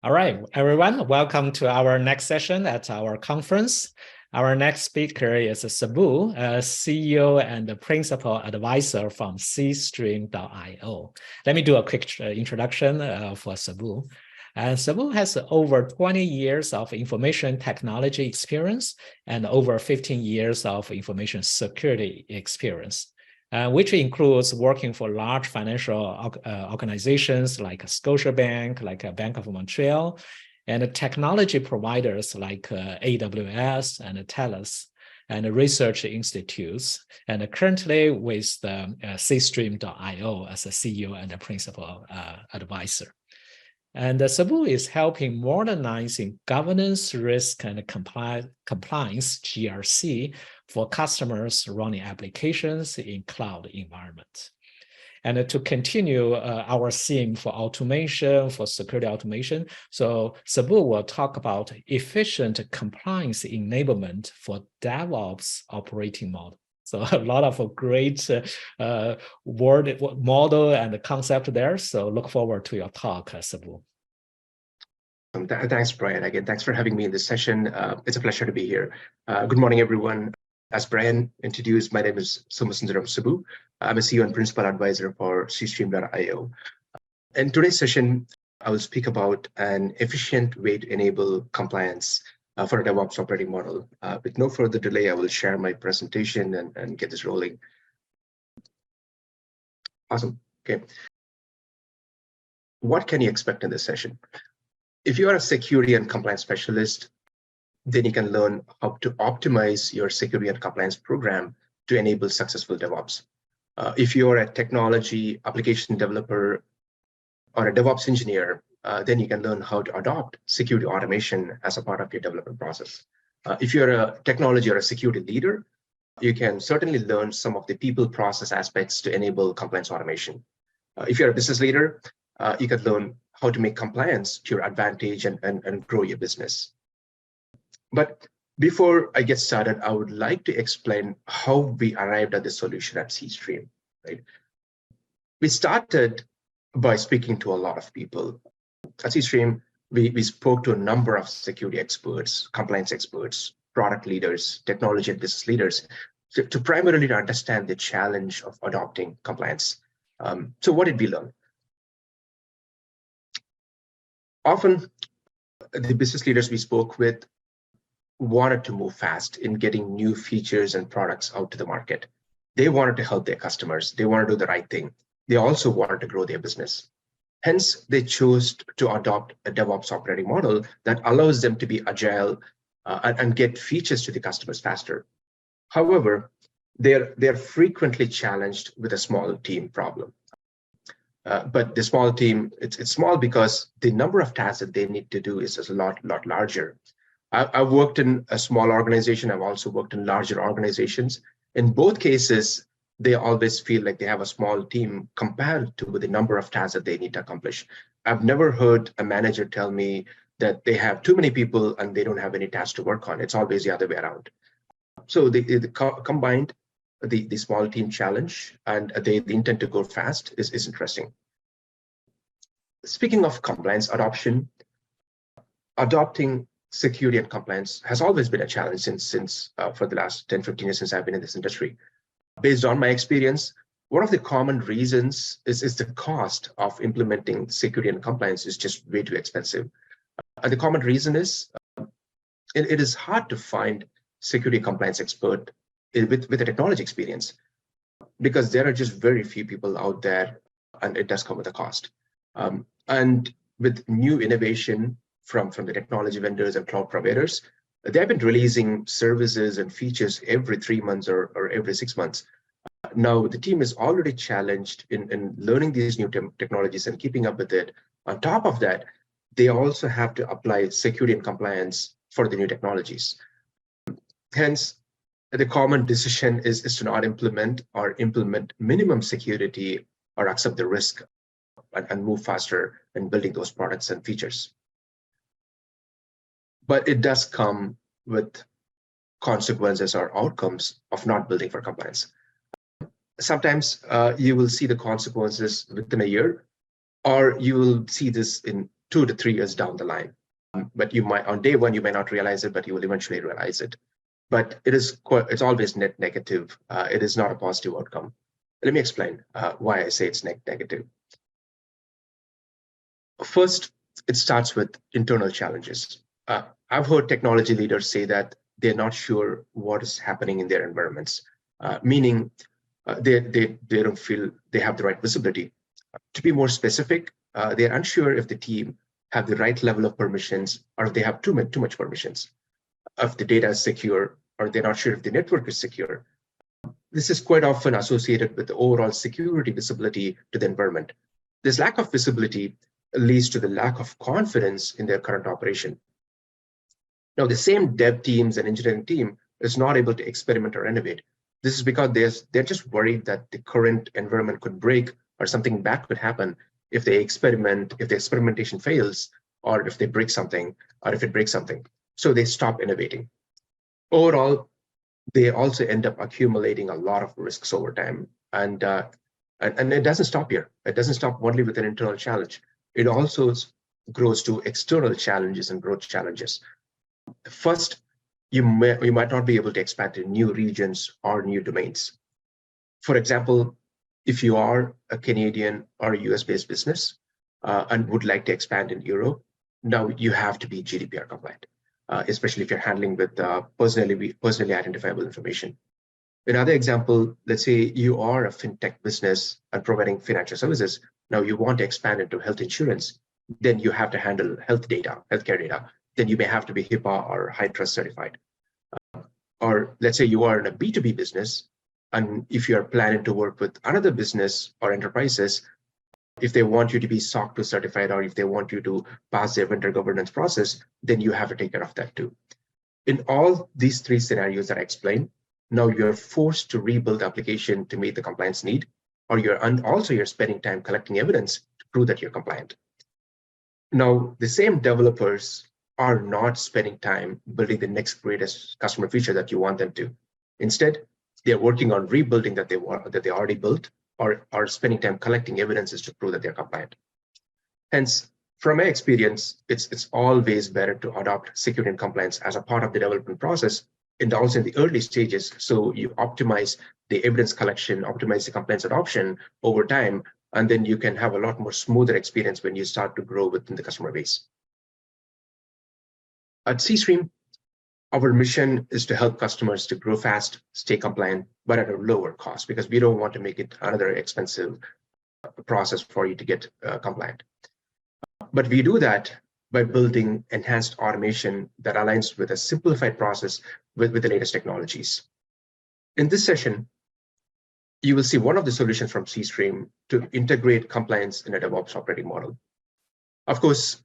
All right, everyone, welcome to our next session at our conference. Our next speaker is Subbu, CEO and Principal Advisor from cstream.io. Let me do a quick introduction for Subbu. Subbu has over 20 years of information technology experience and over 15 years of information security experience. Which includes working for large financial organizations like Scotiabank, like Bank of Montreal, and technology providers like AWS and TELUS, and research institutes, and currently with the cstream.io as a CEO and a principal advisor. And Subbu is helping modernizing governance, risk, and compliance, GRC, for customers running applications in cloud environment. And to continue our theme for automation, for security automation, so Subbu will talk about efficient compliance enablement for DevOps operating model. So a lot of great word model and concept there. So look forward to your talk, Subbu. Thanks, Brian. Again, thanks for having me in this session. It's a pleasure to be here. Good morning, everyone. As Brian introduced, my name is Somasundaram Subbu. I'm a CEO and Principal Advisor for cstream.io. In today's session, I will speak about an efficient way to enable compliance for a DevOps operating model. With no further delay, I will share my presentation and get this rolling. Awesome. Okay. What can you expect in this session? If you are a security and compliance specialist, then you can learn how to optimize your security and compliance program to enable successful DevOps. If you're a technology application developer or a DevOps engineer, then you can learn how to adopt security automation as a part of your development process. If you're a technology or a security leader, you can certainly learn some of the people process aspects to enable compliance automation. If you're a business leader, you can learn how to make compliance to your advantage and grow your business. But before I get started, I would like to explain how we arrived at the solution at cstream. Right? We started by speaking to a lot of people. At cstream, we spoke to a number of security experts, compliance experts, product leaders, technology and business leaders, to primarily understand the challenge of adopting compliance. So what did we learn? Often, the business leaders we spoke with wanted to move fast in getting new features and products out to the market. They wanted to help their customers. They wanted to do the right thing. They also wanted to grow their business. Hence, they chose to adopt a DevOps operating model that allows them to be agile and get features to the customers faster. However, they're frequently challenged with a small team problem. But the small team, it's small because the number of tasks that they need to do is a lot larger. I've worked in a small organization. I've also worked in larger organizations. In both cases, they always feel like they have a small team compared to the number of tasks that they need to accomplish. I've never heard a manager tell me that they have too many people and they don't have any tasks to work on. It's always the other way around. So they combined the small team challenge and the intent to go fast is interesting. Speaking of compliance adoption, adopting security and compliance has always been a challenge since for the last 10, 15 years since I've been in this industry. Based on my experience, one of the common reasons is the cost of implementing security and compliance is just way too expensive. And the common reason is it is hard to find security compliance expert with a technology experience because there are just very few people out there and it does come with a cost. And with new innovation from the technology vendors and cloud providers, they've been releasing services and features every 3 months or every 6 months. Now, the team is already challenged in learning these new technologies and keeping up with it. On top of that, they also have to apply security and compliance for the new technologies. Hence, the common decision is to not implement or implement minimum security or accept the risk and move faster in building those products and features. But it does come with consequences or outcomes of not building for compliance. Sometimes you will see the consequences within a year, or you will see this in 2 to 3 years down the line. But you might, on day one, you may not realize it, but you will eventually realize it. But it's always net negative. It is not a positive outcome. Let me explain why I say it's negative. First, it starts with internal challenges. I've heard technology leaders say that they're not sure what is happening in their environments, meaning they don't feel they have the right visibility. To be more specific, they're unsure if the team have the right level of permissions or if they have too much permissions, if the data is secure, or they're not sure if the network is secure. This is quite often associated with the overall security visibility to the environment. This lack of visibility leads to the lack of confidence in their current operation. Now, the same dev teams and engineering team is not able to experiment or innovate. This is because they're just worried that the current environment could break or something bad could happen if they experiment, if the experimentation fails, or if they break something, or if it breaks something. So they stop innovating. Overall, they also end up accumulating a lot of risks over time. And it doesn't stop here. It doesn't stop only with an internal challenge. It also grows to external challenges and growth challenges. First, you might not be able to expand to new regions or new domains. For example, if you are a Canadian or a US-based business and would like to expand in Europe, now you have to be GDPR compliant, especially if you're handling with personally identifiable information. Another example, let's say you are a fintech business and providing financial services. Now you want to expand into health insurance, then you have to handle healthcare data. Then you may have to be HIPAA or HITRUST certified. Or let's say you are in a B2B business, and if you are planning to work with another business or enterprises, if they want you to be SOC 2 certified, or if they want you to pass their vendor governance process, then you have to take care of that too. In all these three scenarios that I explained, now you're forced to rebuild the application to meet the compliance need, or you're spending time collecting evidence to prove that you're compliant. Now, the same developers are not spending time building the next greatest customer feature that you want them to. Instead, they're working on rebuilding that they already built, or are spending time collecting evidences to prove that they're compliant. Hence, from my experience, it's always better to adopt security and compliance as a part of the development process, and also in the early stages, so you optimize the evidence collection, optimize the compliance adoption over time, and then you can have a lot more smoother experience when you start to grow within the customer base. At C-Stream, our mission is to help customers to grow fast, stay compliant, but at a lower cost, because we don't want to make it another expensive process for you to get compliant. But we do that by building enhanced automation that aligns with a simplified process with the latest technologies. In this session, you will see one of the solutions from C-Stream to integrate compliance in a DevOps operating model. Of course,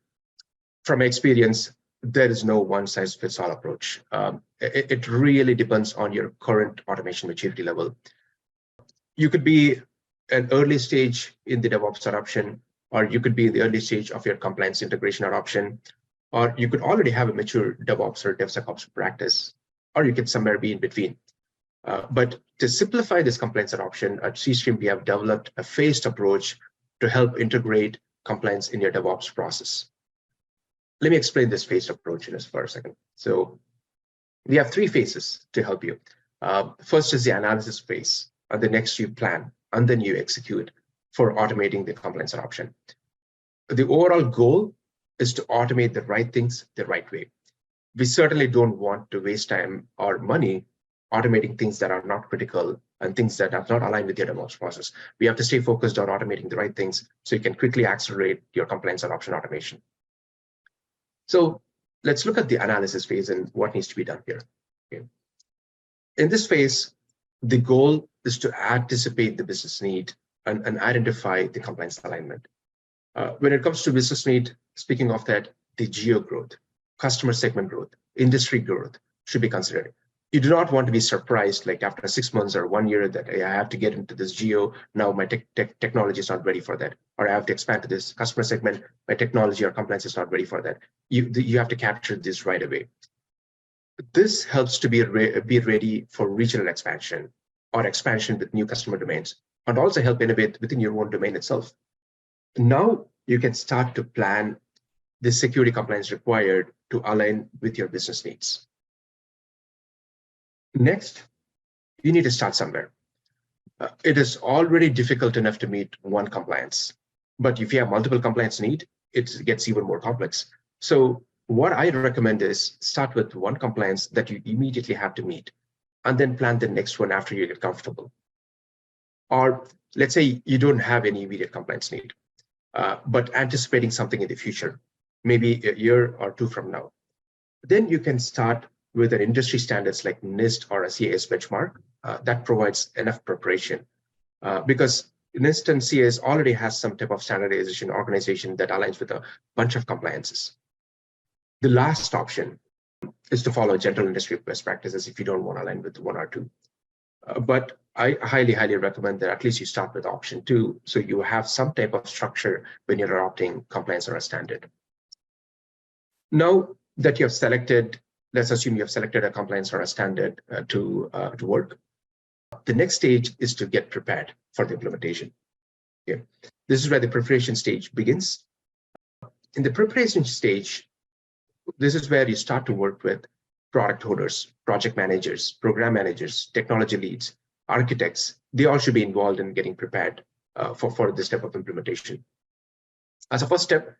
from experience, there is no one-size-fits-all approach. It really depends on your current automation maturity level. You could be an early stage in the DevOps adoption, or you could be in the early stage of your compliance integration adoption, or you could already have a mature DevOps or DevSecOps practice, or you could somewhere be in between. But to simplify this compliance adoption, at C-Stream, we have developed a phased approach to help integrate compliance in your DevOps process. Let me explain this phased approach just for a second. So we have three phases to help you. First is the analysis phase, and the next you plan, and then you execute for automating the compliance adoption. The overall goal is to automate the right things the right way. We certainly don't want to waste time or money automating things that are not critical and things that are not aligned with your DevOps process. We have to stay focused on automating the right things so you can quickly accelerate your compliance adoption automation. So let's look at the analysis phase and what needs to be done here. Okay. In this phase, the goal is to anticipate the business need and identify the compliance alignment. When it comes to business need, speaking of that, the geo growth, customer segment growth, industry growth should be considered. You do not want to be surprised, like after 6 months or 1 year, that hey, I have to get into this geo. Now my technology is not ready for that, or I have to expand to this customer segment. My technology or compliance is not ready for that. You have to capture this right away. This helps to be ready for regional expansion or expansion with new customer domains, and also help innovate within your own domain itself. Now you can start to plan the security compliance required to align with your business needs. Next, you need to start somewhere. It is already difficult enough to meet one compliance, but if you have multiple compliance needs, it gets even more complex. So what I recommend is start with one compliance that you immediately have to meet, and then plan the next one after you get comfortable. Or let's say you don't have any immediate compliance need, but anticipating something in the future, maybe a year or two from now. Then you can start with an industry standards like NIST or a CIS benchmark that provides enough preparation, because NIST and CIS already has some type of standardization organization that aligns with a bunch of compliances. The last option is to follow general industry best practices if you don't want to align with one or two. But I highly recommend that at least you start with option 2, so you have some type of structure when you're adopting compliance or a standard. Now that you have selected, let's assume you have selected a compliance or a standard to work. The next stage is to get prepared for the implementation. Okay. This is where the preparation stage begins. In the preparation stage, this is where you start to work with product owners, project managers, program managers, technology leads, architects. They all should be involved in getting prepared for this type of implementation. As a first step,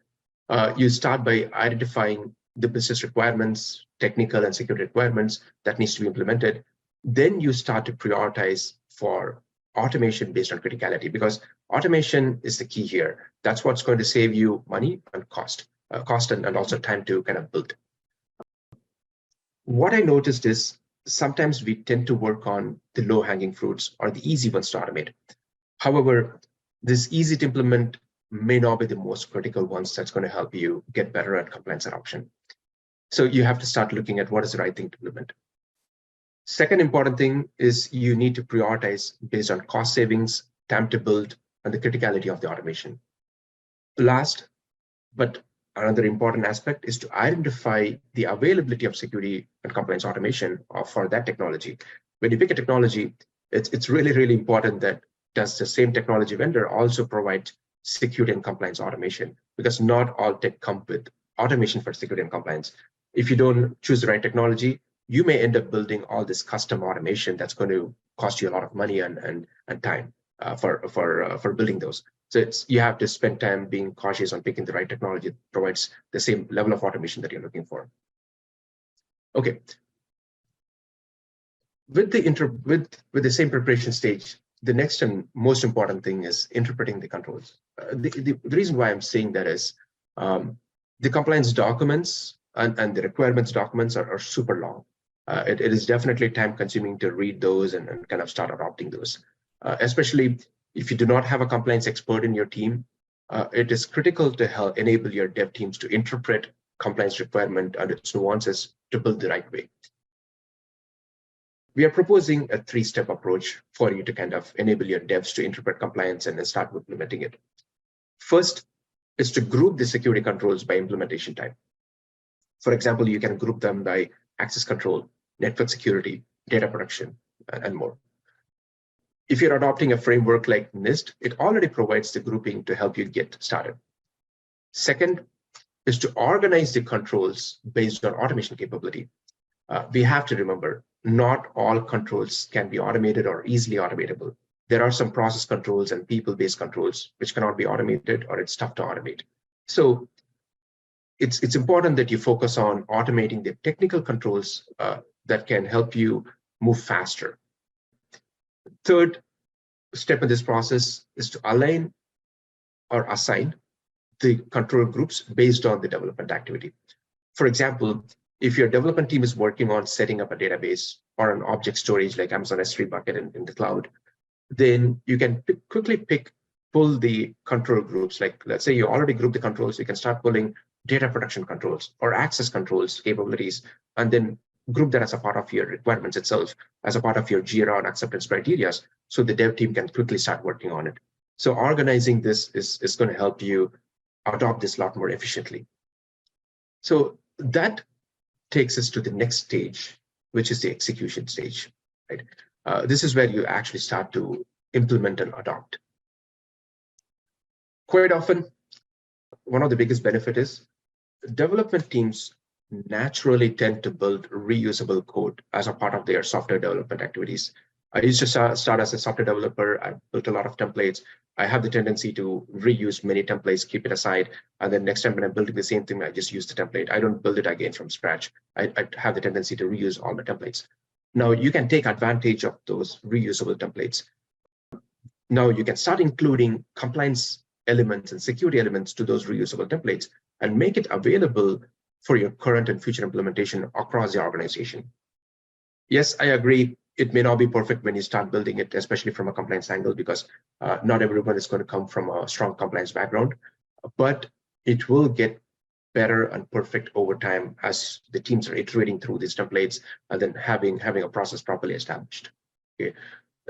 you start by identifying the business requirements, technical and security requirements that needs to be implemented. Then you start to prioritize for automation based on criticality, because automation is the key here. That's what's going to save you money and cost and also time to kind of build. What I noticed is sometimes we tend to work on the low-hanging fruits or the easy ones to automate. However, this easy to implement may not be the most critical ones that's going to help you get better at compliance adoption. So you have to start looking at what is the right thing to implement. Second important thing is you need to prioritize based on cost savings, time to build, and the criticality of the automation. Last, but another important aspect is to identify the availability of security and compliance automation for that technology. When you pick a technology, it's really important that does the same technology vendor also provide security and compliance automation, because not all tech come with automation for security and compliance. If you don't choose the right technology, you may end up building all this custom automation that's going to cost you a lot of money and time for building those. So you have to spend time being cautious on picking the right technology that provides the same level of automation that you're looking for. Okay. With the same preparation stage, the next and most important thing is interpreting the controls. The reason why I'm saying that is the compliance documents and the requirements documents are super long. It is definitely time consuming to read those and kind of start adopting those, especially if you do not have a compliance expert in your team. It is critical to help enable your dev teams to interpret compliance requirement and its nuances to build the right way. We are proposing a 3-step approach for you to kind of enable your devs to interpret compliance and then start implementing it. First is to group the security controls by implementation type. For example, you can group them by access control, network security, data protection, and more. If you're adopting a framework like NIST, it already provides the grouping to help you get started. Second is to organize the controls based on automation capability. We have to remember, not all controls can be automated or easily automatable. There are some process controls and people-based controls which cannot be automated, or it's tough to automate. So it's important that you focus on automating the technical controls that can help you move faster. Third step in this process is to align or assign the control groups based on the development activity. For example, if your development team is working on setting up a database or an object storage like Amazon S3 bucket in the cloud, then you can quickly pull the control groups. Like, let's say you already group the controls, you can start pulling data protection controls or access controls capabilities, and then group that as a part of your requirements itself, as a part of your JIRA and acceptance criteria, so the dev team can quickly start working on it. So organizing this is going to help you adopt this a lot more efficiently. So that takes us to the next stage, which is the execution stage, right? This is where you actually start to implement and adopt. Quite often, one of the biggest benefits is development teams naturally tend to build reusable code as a part of their software development activities. I used to start as a software developer. I built a lot of templates. I have the tendency to reuse many templates, keep it aside, and then next time when I'm building the same thing, I just use the template. I don't build it again from scratch. I have the tendency to reuse all the templates. Now you can take advantage of those reusable templates. Now you can start including compliance elements and security elements to those reusable templates and make it available for your current and future implementation across the organization. Yes, I agree. It may not be perfect when you start building it, especially from a compliance angle, because not everyone is going to come from a strong compliance background, but it will get better and perfect over time as the teams are iterating through these templates and then having a process properly established. Okay.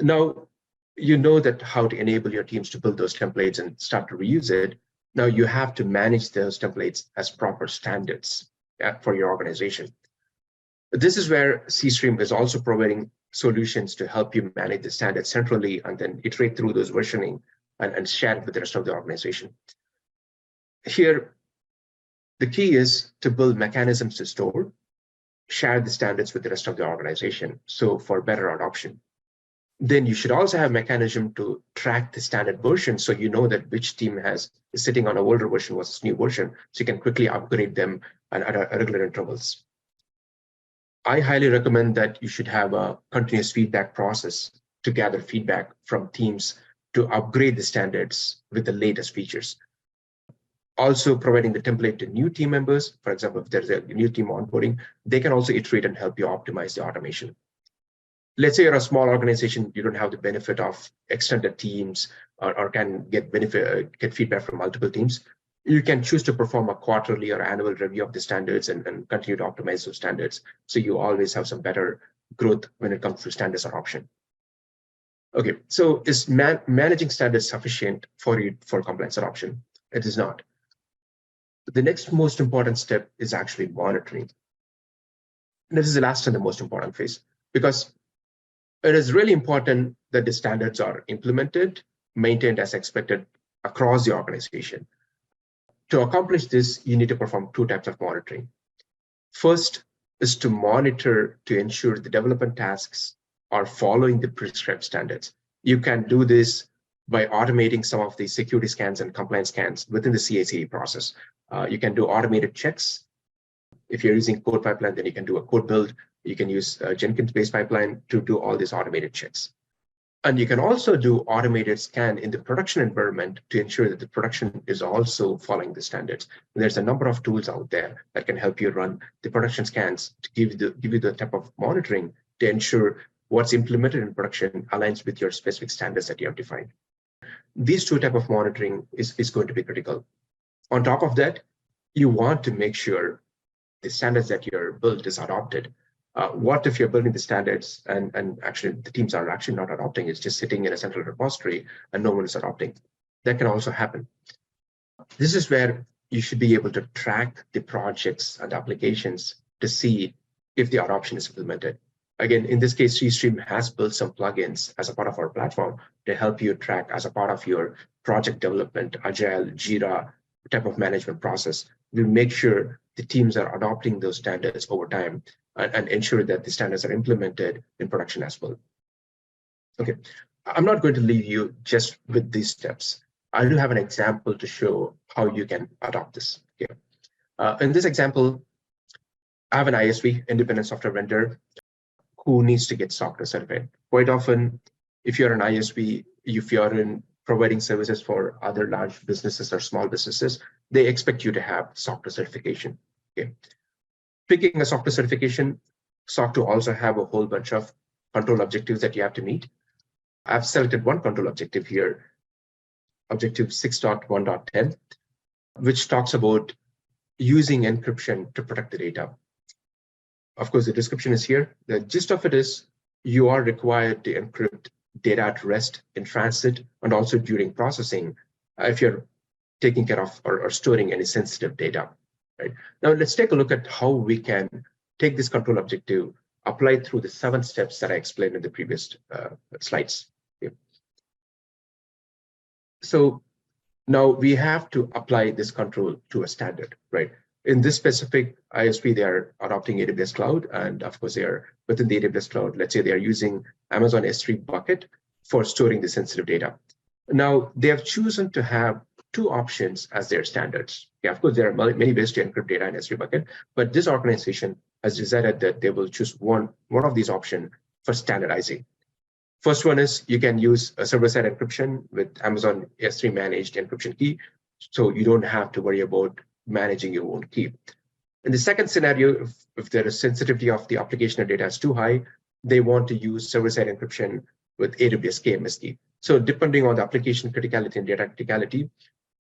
Now, you know that how to enable your teams to build those templates and start to reuse it. Now you have to manage those templates as proper standards for your organization. This is where C-Stream is also providing solutions to help you manage the standards centrally and then iterate through those versioning and share it with the rest of the organization. Here, the key is to build mechanisms to store, share the standards with the rest of the organization, so for better adoption. Then you should also have a mechanism to track the standard version so you know that which team is sitting on an older version versus new version, so you can quickly upgrade them at regular intervals. I highly recommend that you should have a continuous feedback process to gather feedback from teams to upgrade the standards with the latest features. Also providing the template to new team members. For example, if there's a new team onboarding, they can also iterate and help you optimize the automation. Let's say you're a small organization, you don't have the benefit of extended teams or can get feedback from multiple teams. You can choose to perform a quarterly or annual review of the standards and continue to optimize those standards. So you always have some better growth when it comes to standards adoption. Okay, so is managing standards sufficient for compliance adoption? It is not. The next most important step is actually monitoring. And this is the last and the most important phase, because it is really important that the standards are implemented, maintained as expected across the organization. To accomplish this, you need to perform two types of monitoring. First is to monitor to ensure the development tasks are following the prescribed standards. You can do this by automating some of the security scans and compliance scans within the CI/CD process. You can do automated checks. If you're using code pipeline, then you can do a code build. You can use a Jenkins-based pipeline to do all these automated checks. And you can also do automated scan in the production environment to ensure that the production is also following the standards. And there's a number of tools out there that can help you run the production scans to give you the type of monitoring to ensure what's implemented in production aligns with your specific standards that you have defined. These two types of monitoring is going to be critical. On top of that, you want to make sure the standards that you're built is adopted. What if you're building the standards and actually the teams are actually not adopting, it's just sitting in a central repository and no one is adopting? That can also happen. This is where you should be able to track the projects and applications to see if the adoption is implemented. Again, in this case, C-Stream has built some plugins as a part of our platform to help you track as a part of your project development, Agile, Jira type of management process. We make sure the teams are adopting those standards over time and ensure that the standards are implemented in production as well. Okay, I'm not going to leave you just with these steps. I do have an example to show how you can adopt this. Okay. In this example, I have an ISV, independent software vendor, who needs to get SOC 2 certified. Quite often, if you're an ISV, if you're in providing services for other large businesses or small businesses, they expect you to have SOC 2 certification. Okay. Picking a SOC 2 certification, SOC 2 also have a whole bunch of control objectives that you have to meet. I've selected one control objective here, objective 6.1.10, which talks about using encryption to protect the data. Of course, the description is here. The gist of it is you are required to encrypt data at rest, in transit, and also during processing if you're taking care of or storing any sensitive data. Right? Now, let's take a look at how we can take this control objective, apply it through the 7 steps that I explained in the previous slides. Okay. So now we have to apply this control to a standard, right? In this specific ISP, they are adopting AWS Cloud. And of course, they are within the AWS Cloud. Let's say they are using Amazon S3 bucket for storing the sensitive data. Now, they have chosen to have two options as their standards. Yeah, of course, there are many ways to encrypt data in S3 bucket, but this organization has decided that they will choose one of these options for standardizing. First one is you can use a server-side encryption with Amazon S3 managed encryption key, so you don't have to worry about managing your own key. In the second scenario, if there is sensitivity of the application or data is too high, they want to use server-side encryption with AWS KMS key. So depending on the application criticality and data criticality,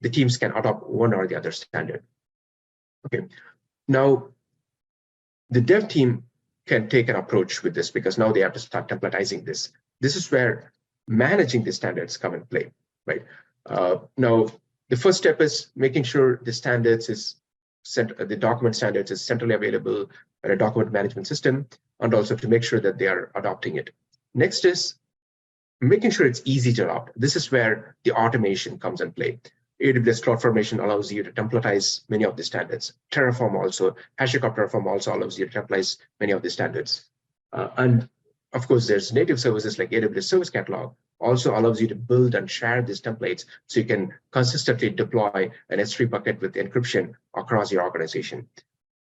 the teams can adopt one or the other standard. Okay, now the dev team can take an approach with this because now they have to start templatizing this. This is where managing the standards come in play, right? Now, the first step is making sure the standards is the document standards is centrally available in a document management system, and also to make sure that they are adopting it. Next is making sure it's easy to adopt. This is where the automation comes in play. AWS CloudFormation allows you to templatize many of the standards. Terraform also, HashiCorp Terraform also allows you to templatize many of the standards. And of course, there's native services like AWS Service Catalog also allows you to build and share these templates so you can consistently deploy an S3 bucket with encryption across your organization.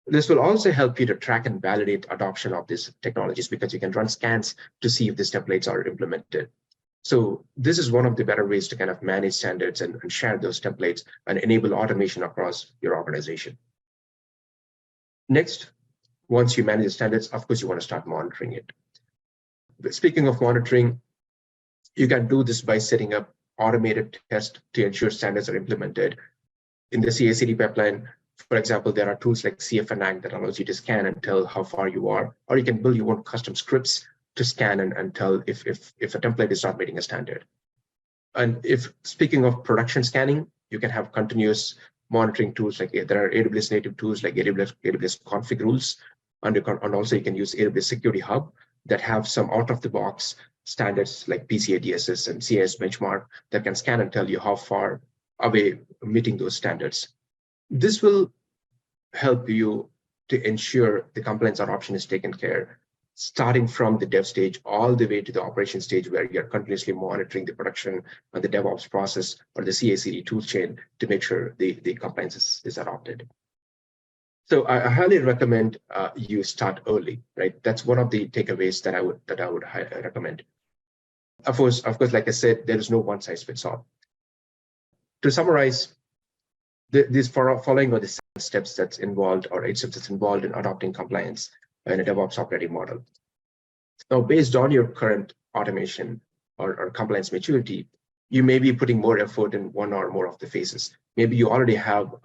This will also help you to track and validate adoption of these technologies because you can run scans to see if these templates are implemented. So this is one of the better ways to kind of manage standards and share those templates and enable automation across your organization. Next, once you manage the standards, of course, you want to start monitoring it. Speaking of monitoring, you can do this by setting up automated tests to ensure standards are implemented. In the CI/CD pipeline, for example, there are tools like CFNAG that allows you to scan and tell how far you are, or you can build your own custom scripts to scan and tell if a template is not meeting a standard. And if speaking of production scanning, you can have continuous monitoring tools like there are AWS native tools like AWS config rules, and also you can use AWS Security Hub that have some out-of-the-box standards like PCI DSS and CIS benchmark that can scan and tell you how far away meeting those standards. This will help you to ensure the compliance adoption is taken care, starting from the dev stage all the way to the operation stage where you're continuously monitoring the production and the DevOps process or the CI/CD tool chain to make sure the compliance is adopted. So I highly recommend you start early, right? That's one of the takeaways that I would recommend. Of course, like I said, there is no one size fits all. To summarize, these following are the steps that's involved or 8 steps that's involved in adopting compliance in a DevOps operating model. Now, based on your current automation or compliance maturity, you may be putting more effort in one or more of the phases. Maybe you already have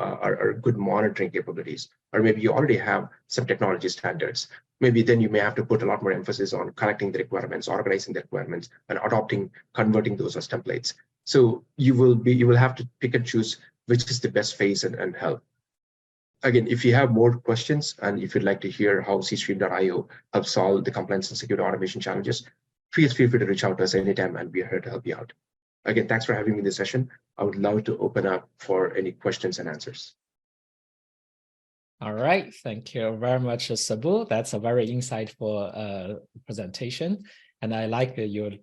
good monitoring capabilities, or maybe you already have some technology standards. Maybe then you may have to put a lot more emphasis on collecting the requirements, organizing the requirements, and converting those as templates. So you will have to pick and choose which is the best phase and help. Again, if you have more questions and if you'd like to hear how cstream.io helps solve the compliance and security automation challenges, please feel free to reach out to us anytime and we're here to help you out. Again, thanks for having me in this session. I would love to open up for any questions and answers. All right, thank you very much, Subbu. That's a very insightful presentation. And I like you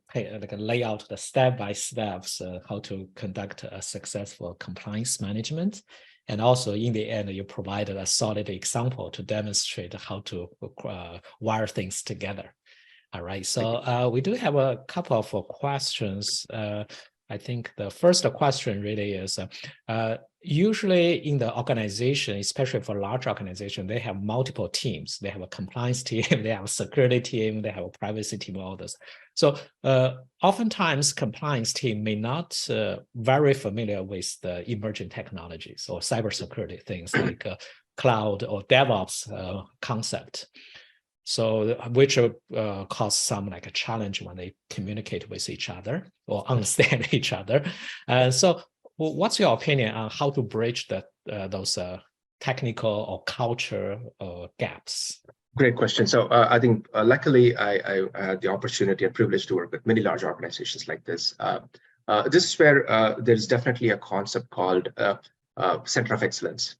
lay out the step-by-steps how to conduct a successful compliance management. And also in the end, you provided a solid example to demonstrate how to wire things together. All right, so we do have a couple of questions. I think the first question really is, usually in the organization, especially for large organization, they have multiple teams. They have a compliance team, they have a security team, they have a privacy team, all this. So oftentimes compliance team may not very familiar with the emerging technologies or cybersecurity things like cloud or DevOps concept. So which cause some like a challenge when they communicate with each other or understand each other. So what's your opinion on how to bridge those technical or culture gaps? Great question. So I think luckily I had the opportunity and privilege to work with many large organizations like this. This is where there's definitely a concept called center of excellence.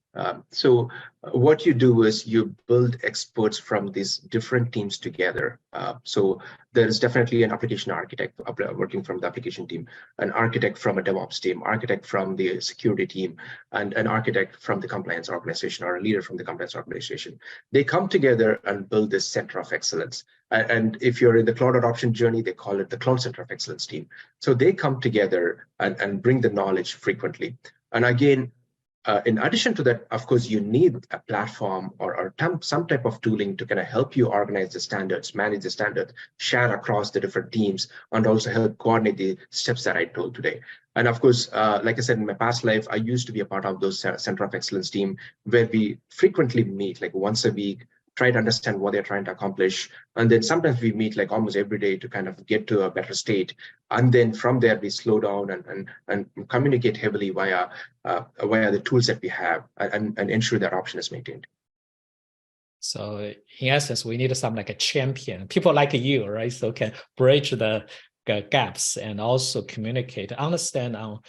So what you do is you build experts from these different teams together. So there's definitely an application architect working from the application team, an architect from a DevOps team, architect from the security team, and an architect from the compliance organization, or a leader from the compliance organization. They come together and build this center of excellence. And if you're in the cloud adoption journey, they call it the cloud center of excellence team. So they come together and bring the knowledge frequently. And again, in addition to that, of course, you need a platform or some type of tooling to kind of help you organize the standards, manage the standards, share across the different teams, and also help coordinate the steps that I told today. And of course, like I said, in my past life, I used to be a part of those Center of Excellence team where we frequently meet like once a week, try to understand what they're trying to accomplish. And then sometimes we meet like almost every day to kind of get to a better state. And then from there, we slow down and communicate heavily via the tools that we have and ensure that option is maintained. So in essence, we need some like a champion, people like you, right? So can bridge the gaps and also communicate, understand on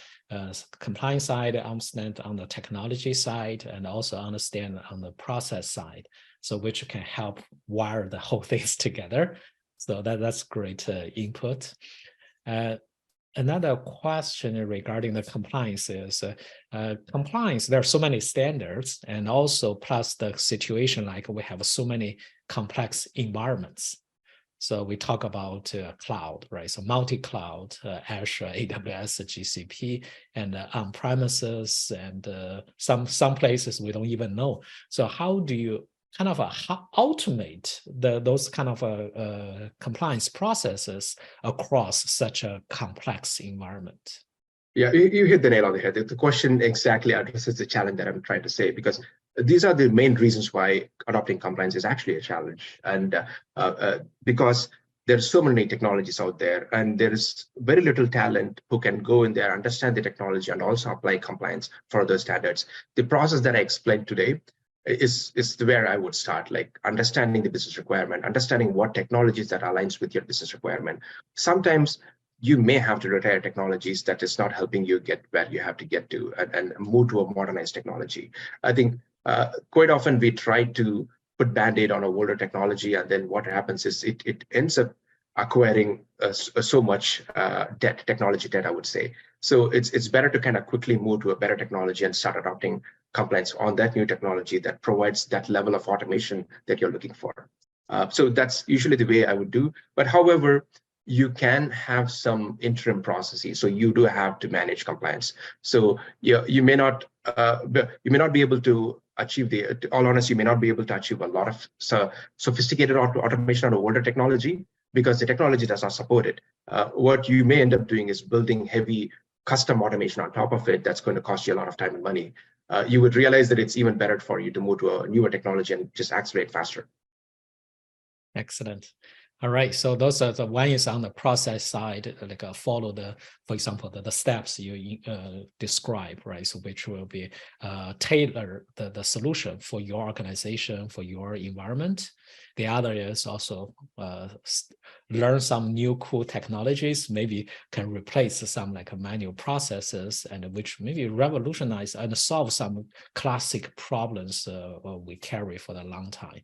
compliance side, understand on the technology side, and also understand on the process side. So which can help wire the whole things together. So that's great input. Another question regarding the compliance is compliance. There are so many standards, and also plus the situation like we have so many complex environments. So we talk about cloud, right? So multi-cloud, Azure, AWS, GCP, and on-premises, and some places we don't even know. So how do you kind of automate those kind of compliance processes across such a complex environment? Yeah, you hit the nail on the head. The question exactly addresses the challenge that I'm trying to say, because these are the main reasons why adopting compliance is actually a challenge. And because there's so many technologies out there, and there is very little talent who can go in there, understand the technology, and also apply compliance for those standards. The process that I explained today is where I would start, like understanding the business requirement, understanding what technologies that aligns with your business requirement. Sometimes you may have to retire technologies that is not helping you get where you have to get to and move to a modernized technology. I think quite often we try to put Band-Aid on a older technology, and then what happens is it ends up acquiring so much technology debt, I would say. So it's better to kind of quickly move to a better technology and start adopting compliance on that new technology that provides that level of automation that you're looking for. So that's usually the way I would do. But however, you can have some interim processes. So you do have to manage compliance. So you may not be able to achieve all honest, you may not be able to achieve a lot of sophisticated automation on older technology because the technology does not support it. What you may end up doing is building heavy custom automation on top of it. That's going to cost you a lot of time and money. You would realize that it's even better for you to move to a newer technology and just accelerate faster. Excellent. All right, so those are the one is on the process side, like follow for example, the steps you describe, right? So which will be tailor the solution for your organization, for your environment. The other is also learn some new cool technologies, maybe can replace some like manual processes, and which maybe revolutionize and solve some classic problems we carry for a long time.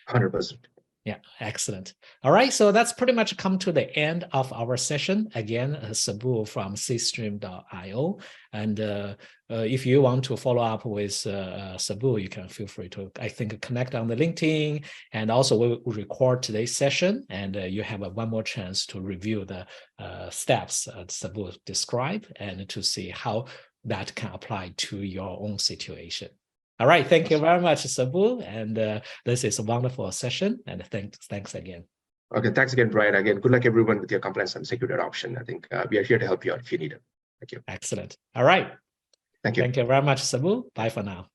100%. Yeah, excellent. All right, so that's pretty much come to the end of our session. Again, Subbu from cstream.io. And if you want to follow up with Subbu, you can feel free to, I think, connect on the LinkedIn. And also we'll record today's session, and you have one more chance to review the steps Subbu described and to see how that can apply to your own situation. All right, thank you very much, Subbu, and this is a wonderful session, and thanks again. Okay, thanks again, Brian. Again, good luck everyone with your compliance and security adoption. I think we are here to help you out if you need it. Thank you. Excellent. All right. Thank you. Thank you very much, Subbu. Bye for now.